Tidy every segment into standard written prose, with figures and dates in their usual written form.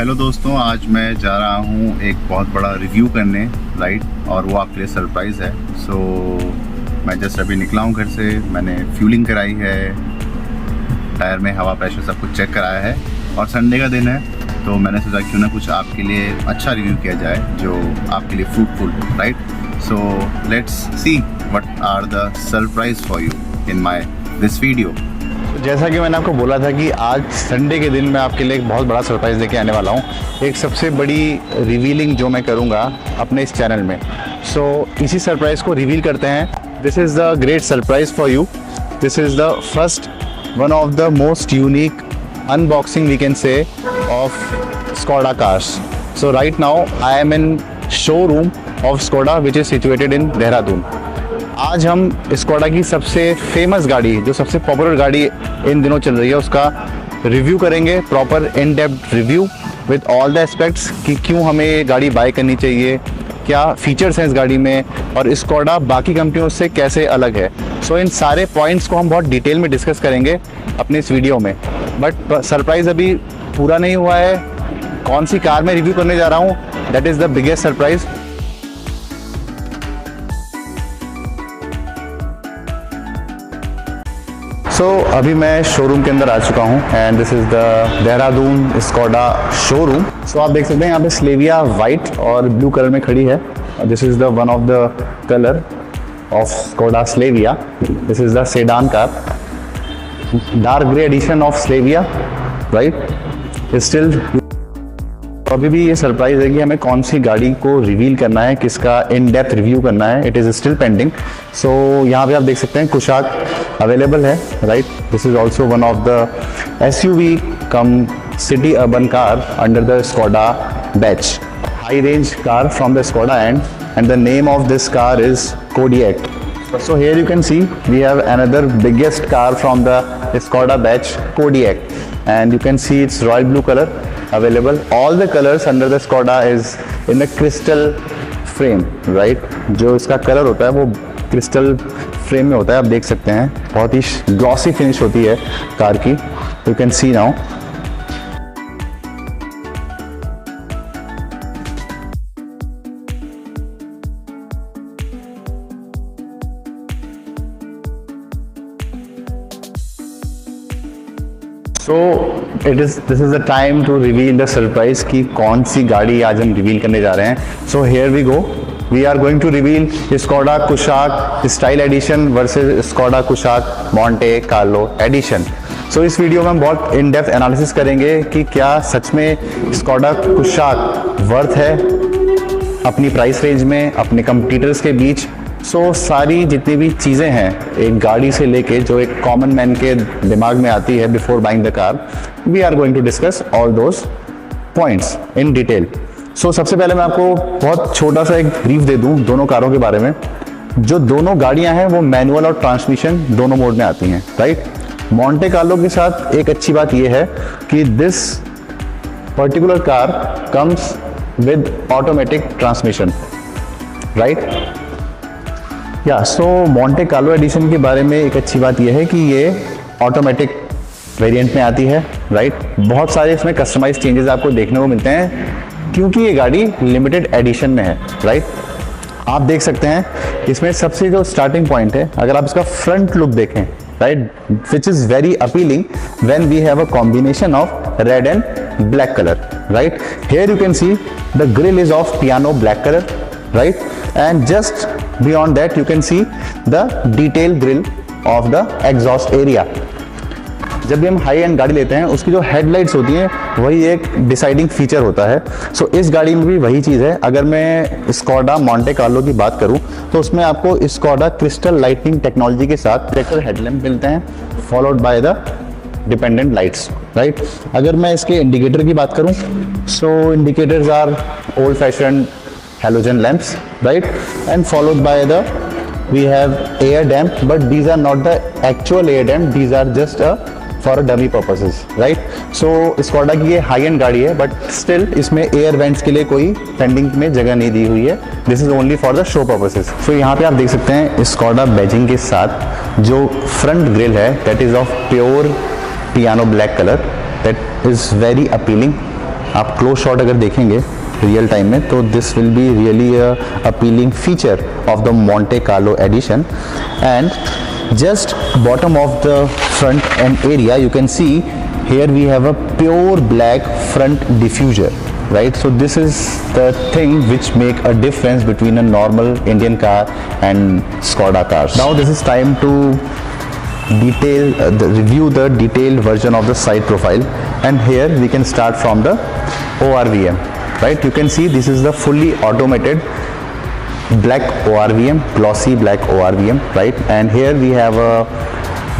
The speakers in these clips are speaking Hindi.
हेलो दोस्तों, आज मैं जा रहा हूँ एक बहुत बड़ा रिव्यू करने, राइट। और वो आपके लिए सरप्राइज़ है। सो मैं जस्ट अभी निकला हूँ घर से। मैंने फ्यूलिंग कराई है, टायर में हवा प्रेशर सब कुछ चेक कराया है, और संडे का दिन है तो मैंने सोचा क्यों ना कुछ आपके लिए अच्छा रिव्यू किया जाए जो आपके लिए fruitful, right. So let's see what are the surprise for you in my this video. जैसा कि मैंने आपको बोला था कि आज संडे के दिन मैं आपके लिए एक बहुत बड़ा सरप्राइज़ लेके आने वाला हूँ। एक सबसे बड़ी रिवीलिंग जो मैं करूँगा अपने इस चैनल में। सो इसी सरप्राइज़ को रिवील करते हैं। This is the great surprise for you. This is the first one of the most unique unboxing we can say of Skoda cars. So right now I am in showroom of Skoda which is situated in Dehradun. आज हम स्कोडा की सबसे फेमस गाड़ी, जो सबसे पॉपुलर गाड़ी इन दिनों चल रही है, उसका रिव्यू करेंगे। Proper in depth review with all the aspects कि क्यों हमें ये गाड़ी बाय करनी चाहिए, क्या फीचर्स हैं इस गाड़ी में, और स्कोडा बाकी कंपनियों से कैसे अलग है। सो इन सारे पॉइंट्स को हम बहुत डिटेल में डिस्कस करेंगे अपने इस वीडियो में। बट सरप्राइज़ अभी पूरा नहीं हुआ है। कौन सी कार में रिव्यू करने जा रहा हूँ, that is the biggest surprise. अभी मैं शोरूम के अंदर आ चुका हूँ and this is the Dehradun Skoda showroom. आप देख सकते हैं यहाँ पे स्लेविया वाइट और ब्लू कलर में खड़ी है। This is the one of the colour of Skoda Slavia. This is the sedan car, dark grey edition of Slavia, right. Still अभी भी ये सरप्राइज है कि हमें कौन सी गाड़ी को रिवील करना है, किसका इन डेप्थ रिव्यू करना है। It is still pending. So यहाँ पे आप देख सकते हैं कुशाक अवेलेबल है, right. This is also one of the SUV come city urban car under the Skoda batch, high range car from the Skoda and the name of this car is Kodiaq. So here you can see we have another biggest car from the Skoda batch, Kodiaq, and you can see it's royal blue color available. All the colors under the Skoda is in the crystal frame, right? जो इसका कलर होता है वो क्रिस्टल फ्रेम में होता है। आप देख सकते हैं बहुत ही ग्लॉसी फिनिश होती है कार की। You can see now. This is the time to reveal the surprise कि कौन सी गाड़ी आज हम रिवील करने जा रहे हैं। So here we go. We are going to reveal Skoda Kushaq Style Edition versus Skoda Kushaq Monte Carlo Edition. So इस वीडियो में हम बहुत इन डेप्थ एनालिसिस करेंगे कि क्या सच में Skoda Kushaq वर्थ है अपनी प्राइस रेंज में, अपने कंपटीटर्स के बीच। सारी जितनी भी चीज़ें हैं एक गाड़ी से लेके जो एक कॉमन मैन के दिमाग में आती है before buying the car, we are going to discuss all those points in detail. सबसे पहले मैं आपको बहुत छोटा सा एक ब्रीफ दे दूं दोनों कारों के बारे में। जो दोनों गाड़ियां हैं वो मैनुअल और ट्रांसमिशन दोनों मोड में आती हैं, राइट। मोंटे कार्लो के साथ एक अच्छी बात यह है कि this particular car comes with automatic transmission, right. Monte Carlo addition के बारे में एक अच्छी बात यह है कि ये ऑटोमेटिक वेरिएंट में आती है, राइट। बहुत सारे इसमें कस्टमाइज चेंजेस आपको देखने को मिलते हैं क्योंकि ये गाड़ी लिमिटेड एडिशन में है, राइट। आप देख सकते हैं इसमें सबसे जो स्टार्टिंग पॉइंट है, अगर आप इसका फ्रंट लुक देखें, right, which is very appealing when we have a combination of red and black colour, right. Here you can see the grille is of piano black colour, right, and just beyond that you can see the detail grill of the exhaust area. जब भी हम हाई एंड गाड़ी लेते हैं उसकी जो हेडलाइट्स होती हैं वही एक डिसाइडिंग फीचर होता है। इस गाड़ी में भी वही चीज़ है। अगर मैं स्कोडा मोंटे कार्लो की बात करूं तो उसमें आपको स्कोडा क्रिस्टल लाइटनिंग टेक्नोलॉजी के साथ प्रोटेक्टर हेडलैम्प मिलते हैं, followed by the dependent lights, right. अगर मैं इसके इंडिकेटर की बात करूं indicators are old fashion halogen lamps, right, and followed by we have air damp, but these are not the actual air damp, these are just for dummy purposes, right. Skoda की ये हाई एंड गाड़ी है बट स्टिल इसमें एयर वेंट्स के लिए कोई पेंडिंग में जगह नहीं दी हुई है। This is only for the show purposes. यहाँ पे आप देख सकते हैं स्कोडा बैजिंग के साथ जो फ्रंट ग्रिल है that is of pure piano black colour, that is very appealing. आप क्लोज शॉट अगर देखेंगे रियल टाइम में तो this will be really appealing feature of the Monte Carlo edition. And just bottom of the front end area you can see here we have a pure black front diffuser, right? So this is the thing which make a difference between a normal Indian car and Skoda cars. Now this is time to review the detailed version of the side profile, and here we can start from the ORVM, right? You can see this is the fully automated black ORVM, glossy black ORVM, right? And here we have a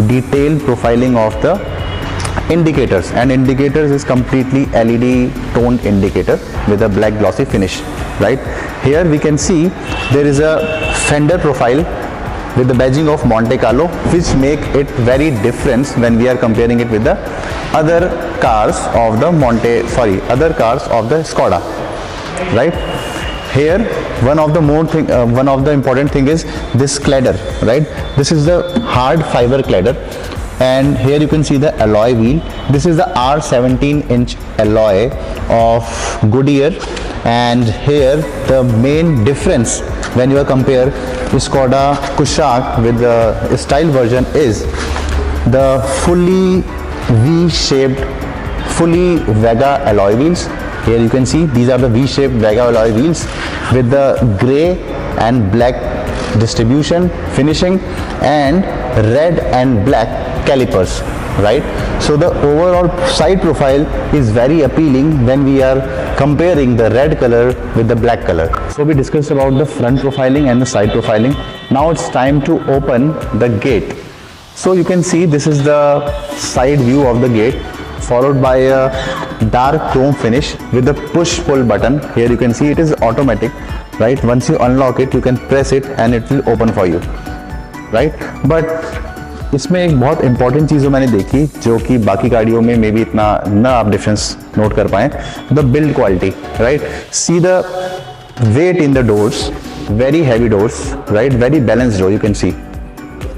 detailed profiling of the indicators, and indicators is completely LED toned indicator with a black glossy finish, right? Here we can see there is a fender profile with the badging of Monte Carlo, which make it very different when we are comparing it with the other cars of the other cars of the Skoda, right? Here one of the important thing is this cladder, right? This is the hard fiber cladder, and here you can see the alloy wheel. This is the R17-inch alloy of Goodyear, and here the main difference when you compare Skoda Kushaq with the style version is the fully V-shaped, fully Vega alloy wheels. Here you can see these are the V-shaped Vega alloy wheels with the grey and black distribution, finishing, and red and black calipers, right? So the overall side profile is very appealing when we are comparing the red color with the black color. So we discussed about the front profiling and the side profiling. Now it's time to open the gate. So you can see this is the side view of the gate, followed by a dark chrome finish with the push pull button. Here you can see it is automatic, right? Once you unlock it, you can press it and it will open for you, right? But इसमें एक बहुत इंपॉर्टेंट चीज़ जो मैंने देखी, जो कि बाकी गाड़ियों में मे बी इतना ना आप डिफरेंस नोट कर पाएँ, the build quality, right? See the weight in the doors, very heavy doors, right? Very balanced door you can see,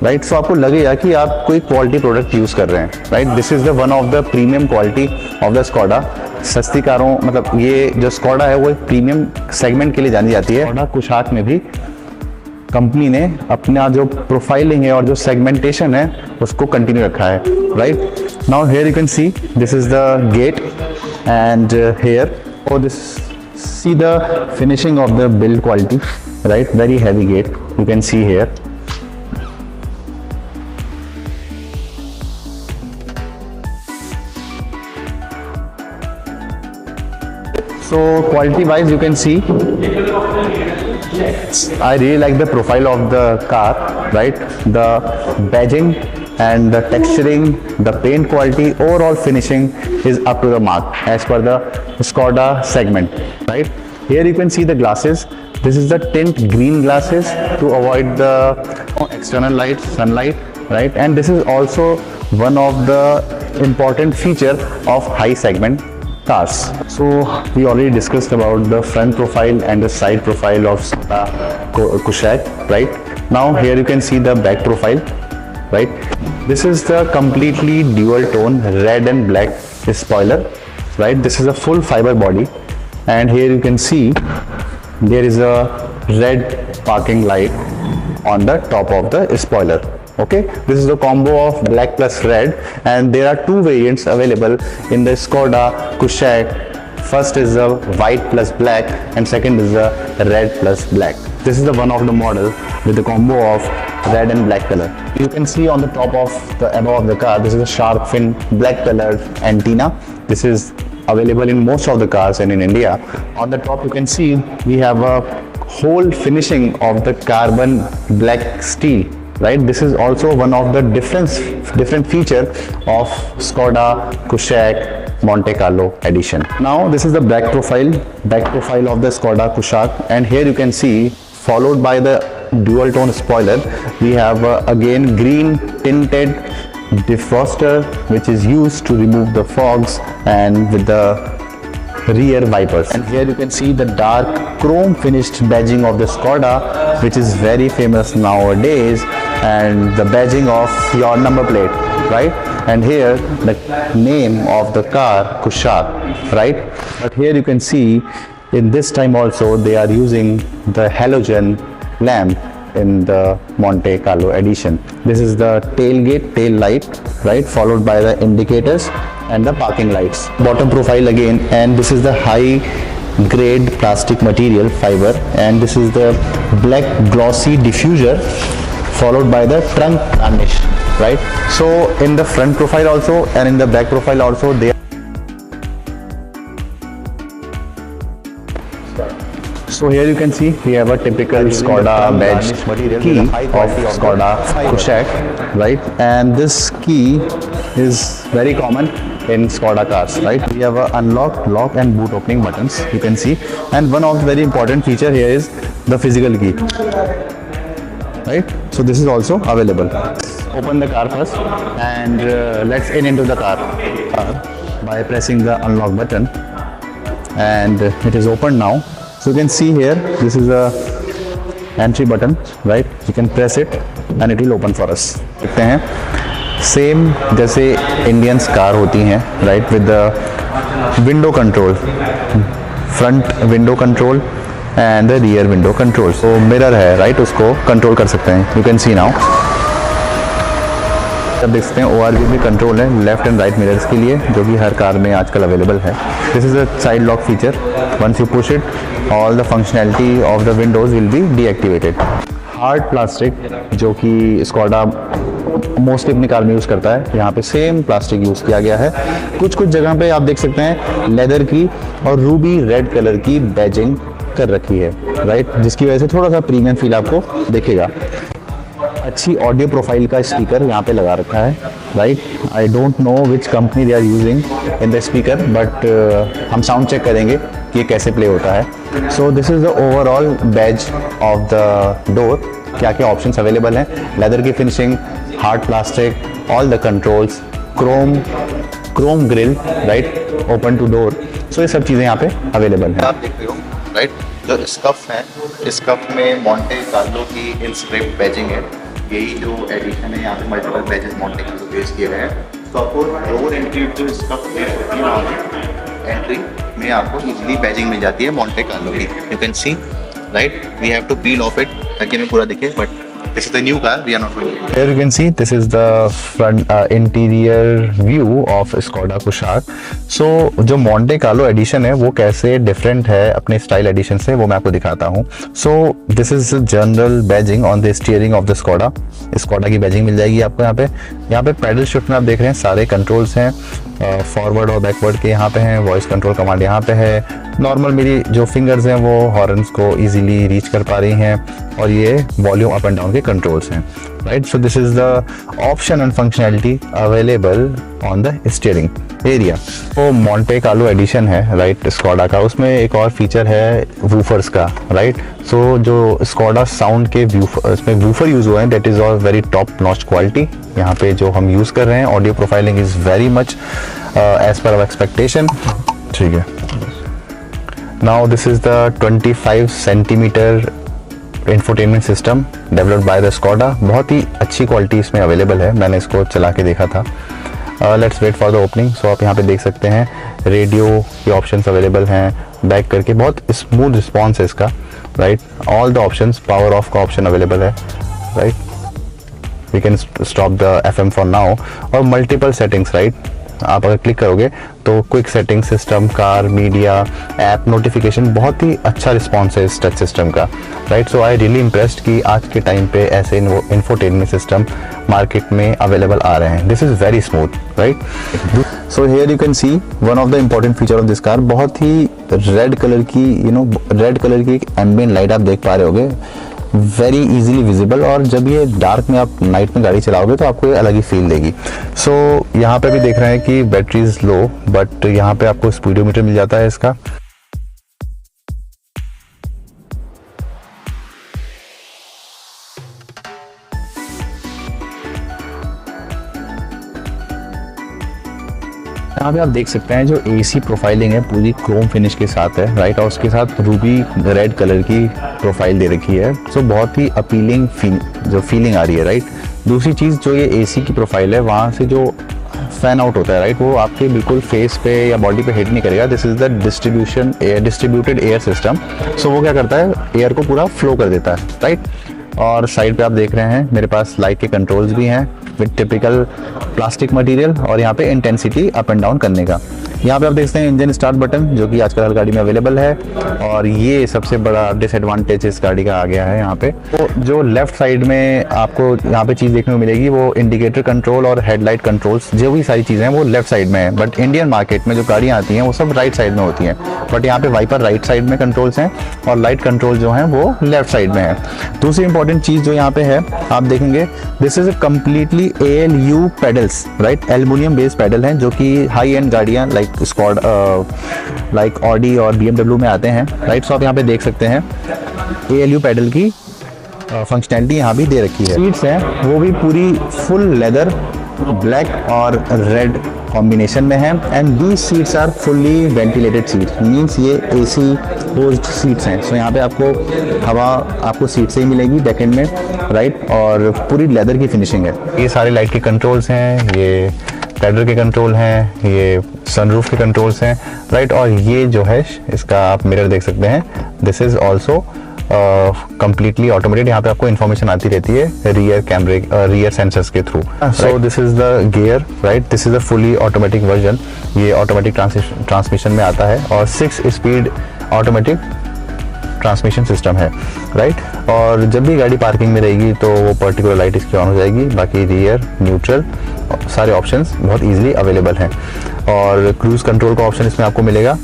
right? So आपको लगेगा कि आप कोई क्वालिटी प्रोडक्ट यूज़ कर रहे हैं, right? This is the one of the premium quality of the Skoda. सस्ती कारों, मतलब ये जो स्कोडा है वो एक प्रीमियम सेगमेंट के लिए जानी जाती है. स्कोडा कुशाक में भी कंपनी ने अपना जो प्रोफाइलिंग है और जो सेगमेंटेशन है उसको कंटिन्यू रखा है, right? Now here you can see this is the gate, and here और this see the finishing of the build quality, right? Very heavy gate you can see here. So quality wise you can see I really like the profile of the car, right? The badging and the texturing, the paint quality, overall finishing is up to the mark as per the Skoda segment, right? Here you can see the glasses. This is the tint green glasses to avoid the external light, sunlight, right? And this is also one of the important feature of high segment cars. So we already discussed about the front profile and the side profile of Skoda Kushaq, right? Now here you can see the back profile, right? This is the completely dual tone red and black spoiler, right? This is a full fiber body, and here you can see there is a red parking light on the top of the spoiler. Okay, this is the combo of black plus red, and there are two variants available in the Skoda Kushaq. First is the white plus black, and second is the red plus black. This is the one of the model with the combo of red and black color. You can see on the top of the above of the car, this is a shark fin black colored antenna. This is available in most of the cars and in India. On the top you can see we have a whole finishing of the carbon black steel, right? This is also one of the different feature of Skoda Kushaq Monte Carlo edition. Now this is the back profile of the Skoda Kushaq, and here you can see, followed by the dual tone spoiler, we have again green tinted defroster, which is used to remove the fogs, and with the rear wipers. And here you can see the dark chrome finished badging of the Skoda, which is very famous nowadays and the badging of your number plate, right? And here the name of the car, Kushaq, right? But here you can see in this time also they are using the halogen lamp in the Monte Carlo edition. This is the tailgate, tail light, right? Followed by the indicators and the parking lights. Bottom profile again, and this is the high grade plastic material fiber, and this is the black glossy diffuser followed by the trunk garnish, right? So in the front profile also and in the back profile also they So here you can see we have a typical Skoda badge key of Skoda Kushaq, right? And this key is very common in Skoda cars, right? We have a unlock, lock and boot opening buttons, you can see. And one of the very important feature here is the physical key, right? So this is also available. Open the car first and let's into the car by pressing the unlock button, and it is open now. So you can see here, this is a entry button, right? You can press it and it will open for us. देखते हैं सेम जैसे इंडियंस कार होती हैं, right? With the window control, front window control and the rear window control. तो मिरर है, राइट? उसको कंट्रोल कर सकते हैं. You can C now. अब देख सकते हैं ORV में कंट्रोल है लेफ्ट एंड राइट मिरर्स के लिए, जो कि हर कार में आजकल अवेलेबल है. This is a side lock feature. Once you push it, all the functionality of the windows will be deactivated. Hard plastic जो कि स्कॉडा मोस्टली अपनी कार में यूज़ करता है, यहाँ पे सेम प्लास्टिक यूज़ किया गया है. कुछ कुछ जगह पे आप देख सकते हैं लेदर की और रूबी रेड कलर की बैजिंग कर रखी है, राइट? जिसकी वजह से थोड़ा सा प्रीमियम फील आपको दिखेगा. अच्छी ऑडियो प्रोफाइल का स्पीकर यहाँ पे लगा रखा है, right? I don't know which company they are using in the speaker, but हम साउंड चेक करेंगे कि ये कैसे प्ले होता है. So this is the overall badge of the door. क्या क्या ऑप्शंस अवेलेबल हैं? लेदर की finishing, hard plastic, all the controls, chrome grille, right? Open to door. So ये सब चीज़ें यहाँ पे अवेलेबल हैं. आप देख रहे हो, राइट? जो स्कफ है, स्कफ में मॉन्टे कार्लो की इंस्क्रिप्ट बैजिंग है. यही जो एडिशन है, यहाँ पे मल्टीपल बैजेस मॉन्टे कार्लो पेश किए गए हैं. तो आपको डोर एंट्री जो स्कफ में होती है, एंट्री में आपको इजीली बैजिंग मिल जाती है मॉन्टे कार्लो की. You can see, right? We have to peel off it ताकि हमें पूरा दिखे, but this is the new car, we are not doing it. Here you can see this is the front interior view of Skoda Kushaq. So जो Monte Carlo edition है वो कैसे different है अपने style edition से, वो मैं आपको दिखाता हूँ. So this is the general badging on the steering of the Skoda. Skoda की badging मिल जाएगी आपको यहाँ पे. यहाँ पे पैडल शिफ्ट में आप देख रहे हैं सारे कंट्रोल्स हैं, फॉरवर्ड और बैकवर्ड के यहाँ पे हैं. वॉइस कंट्रोल कमांड यहाँ पे है. नॉर्मल मेरी जो फिंगर्स हैं वो हॉर्न्स को इजीली रीच कर पा रही हैं, और ये वॉल्यूम अप एंड डाउन के कंट्रोल्स हैं, right? So this is the option and functionality available on the steering area. तो मॉन्टे कार्लो एडिशन है, राइट? स्कॉडा का. उसमें एक और फीचर है वूफर्स का, राइट? सो जो स्कॉडा साउंड के इसमें वूफर यूज हुए हैं, that is all very top notch quality. यहाँ पे जो हम यूज कर रहे हैं, audio profiling is very much as per our expectation. ठीक है. Now this is the 25 centimetre infotainment system developed by the Skoda. बहुत ही अच्छी क्वालिटी इसमें अवेलेबल है, मैंने इसको चला के देखा था. Let's wait for the opening. So आप यहाँ पे देख सकते हैं रेडियो के ऑप्शंस अवेलेबल हैं. बैक करके बहुत स्मूथ रिस्पॉन्स है इसका, right? All the options, power off का ऑप्शन अवेलेबल है, right? We can stop the FM for now. और मल्टीपल सेटिंग्स, राइट? आप अगर क्लिक करोगे तो quick setting, system, car, media, app, notification, बहुत ही अच्छा रिस्पॉन्स है इस टच सिस्टम का, right? So I really impressed कि आज के टाइम पे ऐसे इंफोटेनमेंट सिस्टम मार्केट में अवेलेबल आ रहे हैं. This is very smooth, right? So here you can C one of the important feature of this car. बहुत ही रेड कलर की, रेड कलर की एक एम्बिएंट लाइट आप देख पा रहे होगे, वेरी इजीली विजिबल. और जब ये डार्क में आप नाइट में गाड़ी चलाओगे तो आपको ये अलग ही फील देगी. सो यहाँ पे भी देख रहे हैं कि बैटरी इज लो, बट यहाँ पे आपको स्पीडोमीटर मिल जाता है इसका. यहाँ पे आप देख सकते हैं जो एसी प्रोफाइलिंग है पूरी क्रोम फिनिश के साथ है, राइट, और उसके साथ रूबी रेड कलर की प्रोफाइल दे रखी है। सो बहुत ही अपीलिंग जो फीलिंग आ रही है, राइट। दूसरी चीज़ जो ये एसी की प्रोफाइल है, वहाँ से जो फैन आउट होता है, राइट, वो आपके बिल्कुल फेस पे या बॉडी पे हिट नहीं करेगा। This is the distributed air system. So वो क्या करता है, एयर को पूरा फ्लो कर देता है, राइट। और साइड पे आप देख रहे हैं मेरे पास लाइट के कंट्रोल्स भी हैं विद टिपिकल प्लास्टिक मटेरियल, और यहाँ पे इंटेंसिटी अप एंड डाउन करने का। यहाँ पे आप देखते हैं इंजन स्टार्ट बटन, जो कि आजकल हर गाड़ी में अवेलेबल है, और ये सबसे बड़ा डिसएडवांटेज इस गाड़ी का आ गया है यहाँ पे। तो जो लेफ्ट साइड में आपको यहाँ पे चीज़ देखने को मिलेगी, वो इंडिकेटर कंट्रोल और हेडलाइट कंट्रोल्स, जो भी सारी चीज़ें हैं वो लेफ्ट साइड में है। बट इंडियन मार्केट में जो गाड़ियाँ आती हैं वो सब राइट साइड में होती हैं, बट यहाँ पे वाइपर राइट साइड में कंट्रोल्स हैं और लाइट कंट्रोल जो हैं वो लेफ्ट साइड में है। दूसरी इंपॉर्टेंट चीज़ जो यहाँ पे है, आप देखेंगे this is completely ALU pedals, right, aluminium based pedal हैं, जो कि हाई एंड गाड़ियाँ लाइक ऑडी और BMW में आते हैं, राइट। सो आप यहाँ पे देख सकते हैं ALU पेडल की फंक्शनैलिटी यहाँ भी दे रखी है। सीट्स हैं वो भी पूरी फुल लेदर ब्लैक और रेड कॉम्बिनेशन में है, and these seats are fully ventilated seats, means ये AC क्लोज्ड सीट्स हैं। सो यहाँ पे आपको हवा आपको सीट से ही मिलेगी बैक एंड में, राइट, और पूरी लेदर की फिनिशिंग है। ये सारे लाइट के कंट्रोल्स हैं, ये पैडल के कंट्रोल हैं, ये सनरूफ के कंट्रोल्स हैं, राइट। और ये जो है इसका आप मिरर देख सकते हैं, this is also completely automated. यहाँ पे आपको इन्फॉर्मेशन आती रहती है रियर सेंसर्स के through. So this is the gear, right, this is a fully automatic version. ये ऑटोमेटिक ट्रांसमिशन में आता है और 6 स्पीड ऑटोमेटिक ट्रांसमिशन सिस्टम है, राइट। और जब भी गाड़ी पार्किंग में रहेगी तो वो पर्टिकुलर लाइट इसकी ऑन हो जाएगी, बाकी रियर, न्यूट्रल सारे ऑप्शंस बहुत इजीली अवेलेबल हैं। और क्रूज कंट्रोल का ऑप्शन इसमें आपको मिलेगा।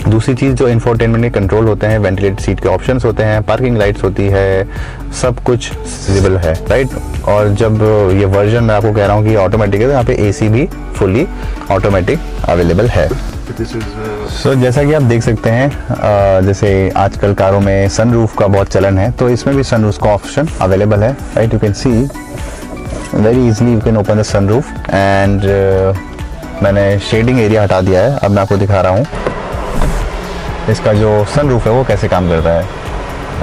दूसरी चीज़ जो इंफोटेनमेंट के कंट्रोल होते हैं, वेंटिलेटेड सीट के ऑप्शंस होते हैं, पार्किंग लाइट्स होती है, सब कुछ विजिबल है, राइट। और जब ये वर्जन मैं आपको कह रहा हूँ कि ऑटोमेटिक है, तो यहाँ पे AC भी फुली ऑटोमेटिक अवेलेबल है। सो जैसा कि आप देख सकते हैं, जैसे आजकल कारों में सनरूफ का बहुत चलन है, तो इसमें भी सनरूफ का ऑप्शन अवेलेबल है, right. You can C very easily you can open the sunroof, and मैंने शेडिंग एरिया हटा दिया है। अब मैं आपको दिखा रहा हूँ इसका जो सनरूफ है वो कैसे काम करता है,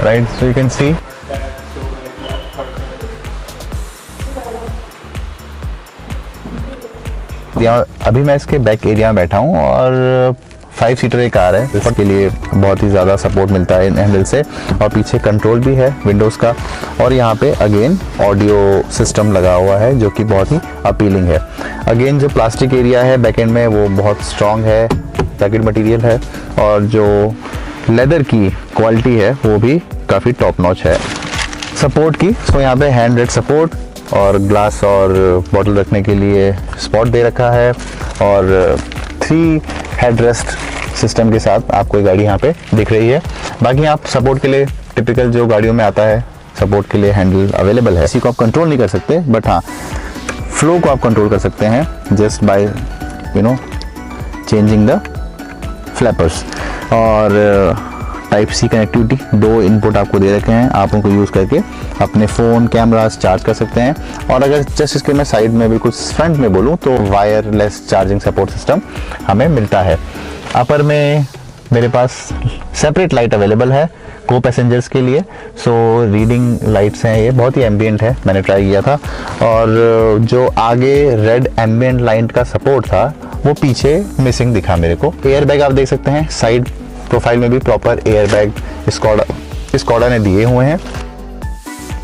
राइट। सो यू कैन सी अभी मैं इसके बैक एरिया में बैठा हूँ, और 5 सीटर एक कार है, इसके लिए बहुत ही ज़्यादा सपोर्ट मिलता है इन हैंडल से, और पीछे कंट्रोल भी है विंडोज़ का, और यहाँ पे अगेन ऑडियो सिस्टम लगा हुआ है जो कि बहुत ही अपीलिंग है। अगेन जो प्लास्टिक एरिया है बैक एंड में वो बहुत स्ट्रॉन्ग है, पैकेट मटेरियल है, और जो लेदर की क्वालिटी है वो भी काफ़ी टॉप नॉच है। सपोर्ट की, सो यहाँ पे हैंड रेस्ट सपोर्ट और ग्लास और बॉटल रखने के लिए स्पॉट दे रखा है, और 3 हेडरेस्ट सिस्टम के साथ आपको ये गाड़ी यहाँ पे दिख रही है। बाकी आप सपोर्ट के लिए टिपिकल जो गाड़ियों में आता है, सपोर्ट के लिए हैंडल अवेलेबल है। इसी को आप कंट्रोल नहीं कर सकते, बट हाँ फ्लो को आप कंट्रोल कर सकते हैं just by changing the flappers. और Type-C कनेक्टिविटी, 2 इनपुट आपको दे रखे हैं, आप उनको यूज़ करके अपने फ़ोन कैमरास चार्ज कर सकते हैं। और अगर जस्ट इसके मैं साइड में बिल्कुल फ्रंट में बोलूँ तो वायरलेस चार्जिंग सपोर्ट सिस्टम हमें मिलता है। अपर में मेरे पास सेपरेट लाइट अवेलेबल है को पैसेंजर्स के लिए। सो रीडिंग लाइट्स हैं, ये बहुत ही एम्बियंट है, मैंने ट्राई किया था। और जो आगे रेड एम्बियंट लाइट का सपोर्ट था वो पीछे मिसिंग दिखा मेरे को। एयर बैग आप देख सकते हैं, साइड प्रोफाइल में भी प्रॉपर एयर बैग स्कॉडा ने दिए हुए हैं।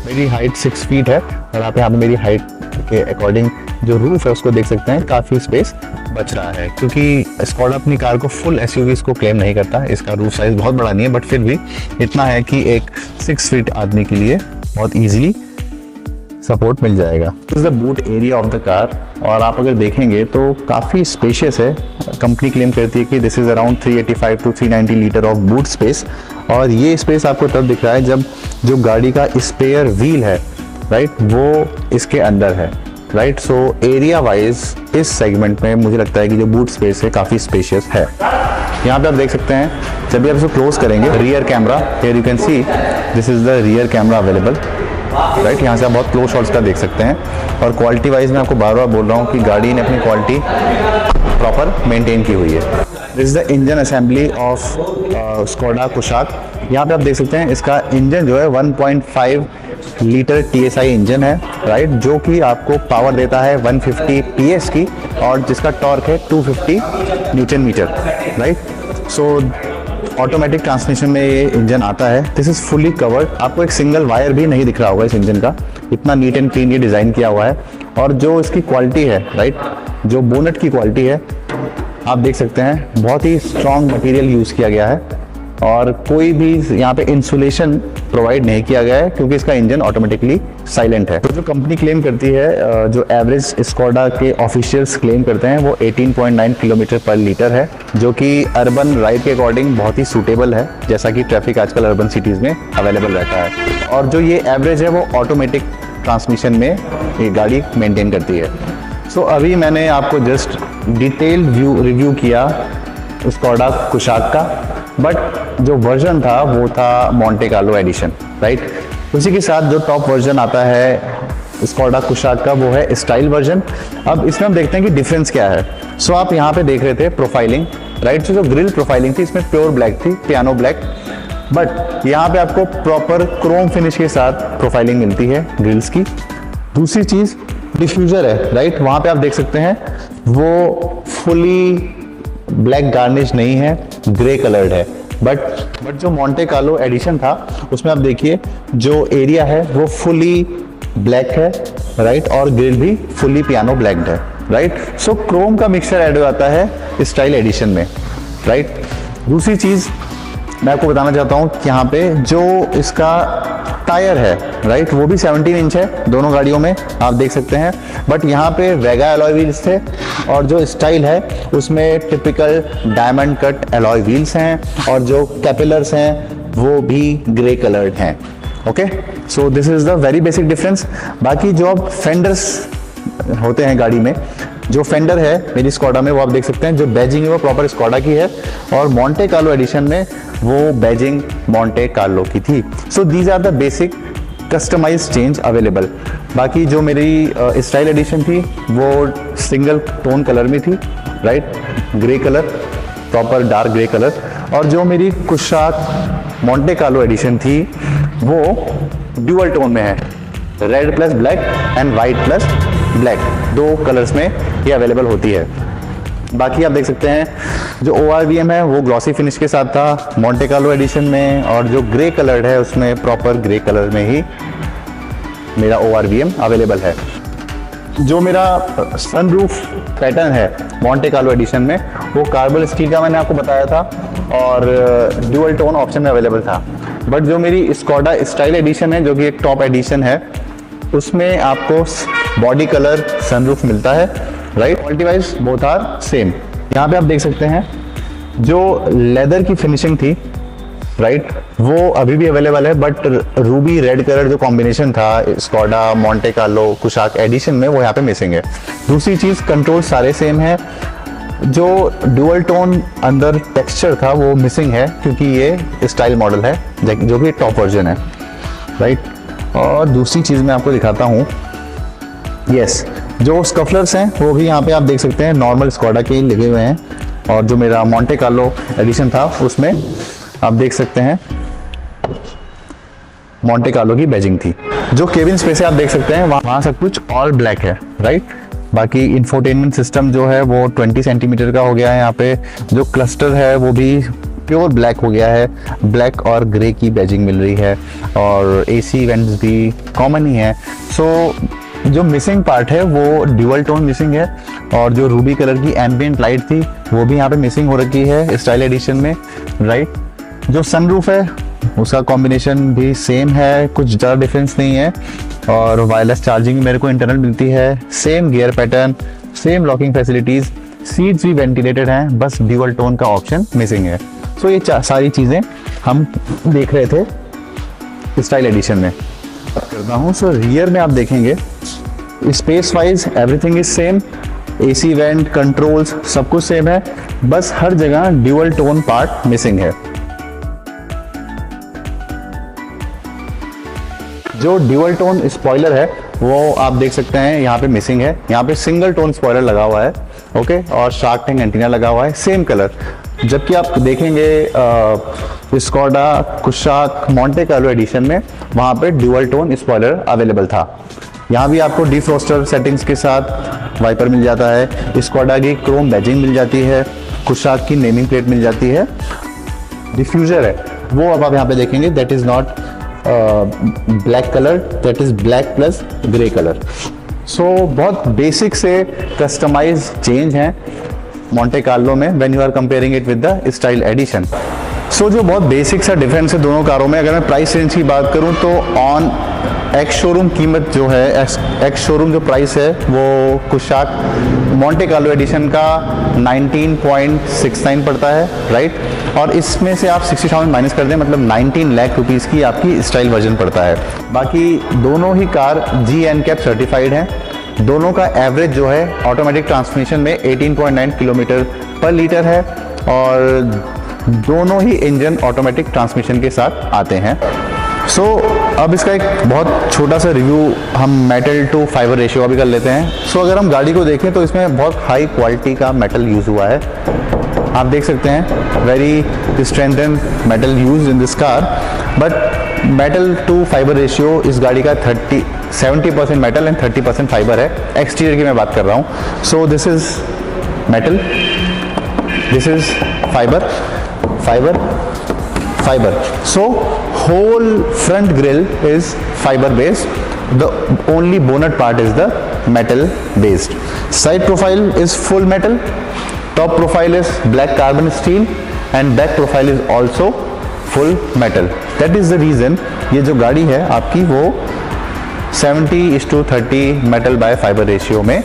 मेरी हाइट 6 फीट है, और आप यहाँ पे मेरी हाइट के अकॉर्डिंग जो रूफ है उसको देख सकते हैं, काफ़ी स्पेस बच रहा है, क्योंकि स्कॉडा अपनी कार को फुल SUVs को क्लेम नहीं करता। इसका रूफ साइज बहुत बड़ा नहीं है, बट फिर भी इतना है कि एक 6 फीट आदमी के लिए बहुत ईजिली सपोर्ट मिल जाएगा। This is the boot area of the car, और आप अगर देखेंगे तो काफ़ी स्पेशियस है। कंपनी क्लेम करती है कि this is around 385 to 390 litre of boot space, और ये स्पेस आपको तब दिख रहा है जब जो गाड़ी का स्पेयर व्हील है, राइट, वो इसके अंदर है, राइट। सो एरिया वाइज इस सेगमेंट में मुझे लगता है कि जो बूट स्पेस है काफ़ी स्पेशियस है। यहाँ पे आप देख सकते हैं, जब भी आप इसको क्लोज करेंगे, rear camera, here you can see this is the rear camera available, right. यहाँ से आप बहुत क्लोज शॉट्स का देख सकते हैं। और क्वालिटी वाइज मैं आपको बार बार बोल रहा हूँ कि गाड़ी ने अपनी क्वालिटी प्रॉपर मेंटेन की हुई है। This is the engine assembly of Skoda Kushaq. यहाँ पे आप देख सकते हैं इसका इंजन जो है 1.5 लीटर TSI इंजन है, राइट, जो कि आपको पावर देता है 150 PS की और जिसका टॉर्क है 250 newton metre, right. So automatic transmission में ये इंजन आता है। दिस इज फुली कवर्ड, आपको एक सिंगल वायर भी नहीं दिख रहा होगा इस इंजन का, इतना नीट एंड क्लीन ये डिज़ाइन किया हुआ है। और जो इसकी क्वालिटी है, राइट, जो बोनट की क्वालिटी है आप देख सकते हैं, बहुत ही स्ट्रॉन्ग मटेरियल यूज़ किया गया है और कोई भी यहाँ पे इंसुलेशन प्रोवाइड नहीं किया गया है क्योंकि इसका इंजन ऑटोमेटिकली साइलेंट है। तो जो कंपनी क्लेम करती है, जो एवरेज स्कोडा के ऑफिशियल्स क्लेम करते हैं वो 18.9 किलोमीटर पर लीटर है, जो कि अर्बन राइड के अकॉर्डिंग बहुत ही सूटेबल है, जैसा कि ट्रैफिक आजकल अर्बन सिटीज़ में अवेलेबल रहता है। और जो ये एवरेज है वो ऑटोमेटिक ट्रांसमिशन में ये गाड़ी मेंटेन करती है। सो अभी मैंने आपको जस्ट डिटेल रिव्यू किया स्कोडा कुशाक का, बट जो वर्जन था वो था मोंटे कार्लो एडिशन, राइट। उसी के साथ जो टॉप वर्जन आता है स्कोडा कुशाक का वो है स्टाइल वर्जन। अब इसमें हम देखते हैं कि डिफरेंस क्या है। सो आप यहाँ पे देख रहे थे प्रोफाइलिंग, राइट। जो ग्रिल प्रोफाइलिंग थी इसमें प्योर ब्लैक थी, पियानो ब्लैक, बट यहाँ पे आपको प्रॉपर क्रोम फिनिश के साथ प्रोफाइलिंग मिलती है ग्रिल्स की। दूसरी चीज डिफ्यूजर है, राइट, वहाँ पे आप देख सकते हैं वो फुली ब्लैक गार्निश नहीं है, ग्रे कलर्ड है। बट जो मोंटे कार्लो एडिशन था उसमें आप देखिए जो एरिया है वो फुली ब्लैक है, राइट, और ग्रिल भी फुली पियानो ब्लैक्ड है, राइट। सो क्रोम का मिक्सचर ऐड हो जाता है स्टाइल एडिशन में, राइट। दूसरी चीज मैं आपको बताना चाहता हूँ कि यहाँ पे जो इसका टायर है, राइट, वो भी 17 इंच है दोनों गाड़ियों में, आप देख सकते हैं। बट यहाँ पे वेगा एलॉय व्हील्स थे और जो स्टाइल है उसमें typical diamond cut alloy wheels हैं और जो कैपिलर्स हैं वो भी ग्रे कलर्ड हैं। Okay, so this is the very basic difference. बाकी जो अब फेंडर्स होते हैं गाड़ी में, जो फेंडर है मेरी स्कोडा में वो आप देख सकते हैं, जो बैजिंग है वो प्रॉपर स्कोडा की है और मोंटे कार्लो एडिशन में वो बैजिंग मोंटे कार्लो की थी। So these are the basic customise change available. बाकी जो मेरी स्टाइल एडिशन थी वो सिंगल टोन कलर में थी, right, grey colour, proper dark grey colour. और जो मेरी कुशाक मोंटे कार्लो एडिशन थी वो ड्यूअल टोन में है, red plus black and white plus black, दो कलर्स में ये अवेलेबल होती है। बाकी आप देख सकते हैं जो ORVM है वो ग्लॉसी फिनिश के साथ था मोंटे कार्लो एडिशन में, और जो ग्रे कलर्ड है उसमें प्रॉपर ग्रे कलर में ही मेरा ORVM अवेलेबल है। जो मेरा सनरूफ पैटर्न है मोंटे कार्लो एडिशन में वो कार्बन स्टील का मैंने आपको बताया था और ड्यूअल टोन ऑप्शन में अवेलेबल था। बट जो मेरी स्कोडा स्टाइल एडिशन है जो कि एक टॉप एडिशन है उसमें आपको बॉडी कलर सनरूफ मिलता है, right. Quality wise both are same. यहाँ पे आप देख सकते हैं जो लेदर की फिनिशिंग थी, राइट, वो अभी भी अवेलेबल है, बट रूबी रेड कलर जो कॉम्बिनेशन था Skoda Monte Carlo Kushaq edition में वो यहाँ पे मिसिंग है। दूसरी चीज़ कंट्रोल सारे सेम है, जो डुअल टोन अंदर टेक्सचर था वो मिसिंग है क्योंकि ये स्टाइल मॉडल है जो कि टॉप वर्जन है, राइट। और दूसरी चीज़ मैं आपको दिखाता हूँ, यस, जो स्कफलर्स हैं वो भी यहाँ पे आप देख सकते हैं नॉर्मल स्कोडा के ही लगे हुए हैं, और जो मेरा मोंटे कार्लो एडिशन था उसमें आप देख सकते हैं मोंटे कार्लो की बैजिंग थी। जो केबिन स्पेस है आप देख सकते हैं वहाँ सब कुछ ऑल ब्लैक है, राइट। बाकी इंफोटेनमेंट सिस्टम जो है वो 20 सेंटीमीटर का हो गया है। यहाँ पे जो क्लस्टर है वो भी प्योर ब्लैक हो गया है, ब्लैक और ग्रे की बैजिंग मिल रही है, और AC वेंट्स भी कॉमन ही है। सो जो मिसिंग पार्ट है वो ड्यूअल टोन मिसिंग है, और जो रूबी कलर की एम्बिएंट लाइट थी वो भी यहाँ पे मिसिंग हो रखी है स्टाइल एडिशन में, राइट। जो सनरूफ है उसका कॉम्बिनेशन भी सेम है, कुछ ज़्यादा डिफरेंस नहीं है, और वायरलेस चार्जिंग मेरे को इंटरनल मिलती है, same gear pattern, same locking facilities, seats भी वेंटिलेटेड हैं, बस ड्यूअल टोन का ऑप्शन मिसिंग है। सो ये सारी चीज़ें हम देख रहे थे स्टाइल एडिशन में। करता हूँ सो रियर में आप देखेंगे space wise everything is same, AC went, controls सब कुछ सेम है, बस हर जगह ड्यूअल टोन पार्ट मिसिंग है। जो ड्यूअल टोन स्पॉइलर है वो आप देख सकते हैं यहाँ पे मिसिंग है। यहाँ पे सिंगल टोन स्पॉइलर लगा हुआ है, ओके, और शार्क टैंक एंटीना लगा हुआ है सेम कलर। जबकि आप देखेंगे Skoda Kushaq Monte Carlo addition में वहाँ पे ड्यूअल टोन स्पॉइलर अवेलेबल था। यहाँ भी आपको डिफ्रॉस्टर सेटिंग्स के साथ वाइपर मिल जाता है, स्कोडा की क्रोम बैजिंग मिल जाती है, कुशाक की नेमिंग प्लेट मिल जाती है। डिफ्यूजर है वो अब आप यहाँ पे देखेंगे that is not black colour, that is black plus grey colour. So बहुत बेसिक से कस्टमाइज चेंज हैं मॉन्टे कार्लो में when you are comparing it with the style edition. So जो बहुत बेसिक सा डिफरेंस है दोनों कारों में, अगर मैं प्राइस रेंज की बात करूं तो ऑन एक्स शोरूम कीमत जो है, एक्स शोरूम जो प्राइस है वो कुशाक मॉन्टे कार्लो एडिशन का 19.69 पड़ता है, राइट। और इसमें से आप 60,000 माइनस कर दें, मतलब 19 लाख रुपीज़ की आपकी स्टाइल वर्जन पड़ता है। बाकी दोनों ही car G N cap certified हैं। दोनों का एवरेज जो है ऑटोमेटिक ट्रांसमिशन में 18.9 किलोमीटर पर लीटर है और दोनों ही इंजन ऑटोमेटिक ट्रांसमिशन के साथ आते हैं। सो अब इसका एक बहुत छोटा सा रिव्यू हम मेटल टू फाइबर रेशियो अभी कर लेते हैं। सो अगर हम गाड़ी को देखें तो इसमें बहुत हाई क्वालिटी का मेटल यूज़ हुआ है, आप देख सकते हैं, very strengthen metal use in this car. But metal to fibre ratio इस गाड़ी का 70% मेटल एंड 30% फाइबर है। एक्सटीरियर की मैं बात कर रहा हूँ। So this is metal, this is fibre, fibre, fibre. So whole front grille is fibre based, the only bonnet part is the metal based. Side profile is full metal, top profile is black carbon steel and back profile is also full metal. That is the reason ये जो गाड़ी है आपकी वो 70:30 metal by fiber ratio में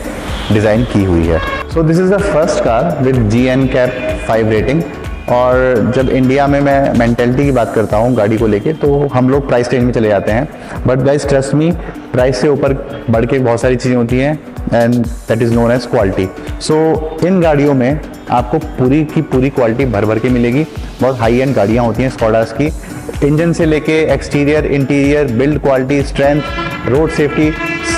डिज़ाइन की हुई है। So this is the first car with GN Cap 5 rating। और जब इंडिया में मैं मेंटेलिटी की बात करता हूँ गाड़ी को लेके तो हम लोग प्राइस रेंज में चले जाते हैं, but guys trust me, price से ऊपर बढ़ के बहुत सारी चीज़ें होती हैं and that is known as quality. So इन गाड़ियों में आपको पूरी की पूरी क्वालिटी भर भर के मिलेगी। बहुत हाई एंड गाड़ियाँ होती हैं स्कोडास की, इंजन से लेके exterior, interior, build quality, strength, road safety,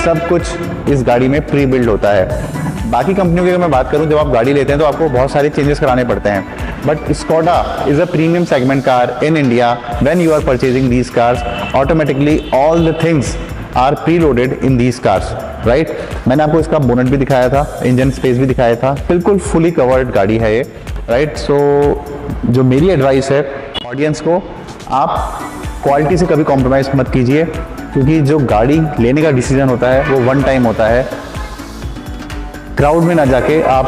सब कुछ इस गाड़ी में प्री बिल्ड होता है। बाकी कंपनियों की अगर मैं बात करूं, जब आप गाड़ी लेते हैं तो आपको बहुत सारे चेंजेस कराने पड़ते हैं, but Skoda is a premium segment car in India. When you are purchasing these cars, automatically all the things are pre loaded in these cars, right. मैंने आपको इसका बोनट भी दिखाया था, इंजन स्पेस भी दिखाया था, बिल्कुल फुली कवर्ड गाड़ी है ये, राइट। सो जो मेरी एडवाइस है ऑडियंस को, आप क्वालिटी से कभी कॉम्प्रोमाइज़ मत कीजिए, क्योंकि जो गाड़ी लेने का डिसीजन होता है वो वन टाइम होता है। क्राउड में ना जाके आप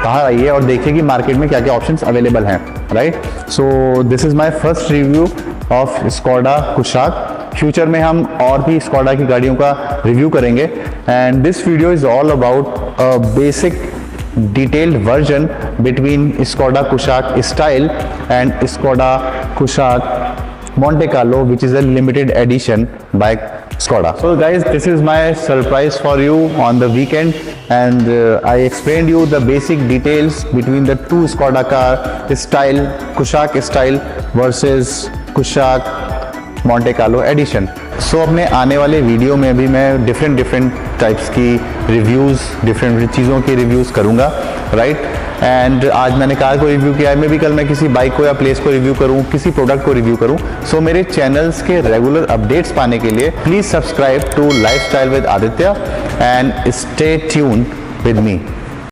बाहर आइए और देखिए कि मार्केट में क्या क्या ऑप्शंस अवेलेबल हैं, right. So this is my first review of Skoda Kushaq. Future में हम और भी स्कोडा की गाड़ियों का रिव्यू करेंगे and this video is all about a basic detailed version between Skoda Kushaq Style and Skoda Kushaq Monte Carlo, which is a limited edition by Skoda. So guys, this is my surprise for you on the weekend, and I explained you the basic details between the two Skoda car Style, Kushaq Style versus Kushaq Monte Carlo Edition. सो अपने आने वाले वीडियो में भी मैं डिफरेंट टाइप्स की रिव्यूज़, डिफरेंट चीज़ों के रिव्यूज़ करूँगा, राइट। एंड आज मैंने कार को रिव्यू किया है, मे भी कल मैं किसी बाइक को या प्लेस को रिव्यू करूँ, किसी प्रोडक्ट को रिव्यू करूँ। सो मेरे चैनल्स के रेगुलर अपडेट्स पाने के लिए please subscribe to lifestyle with Aditya and stay tuned with me.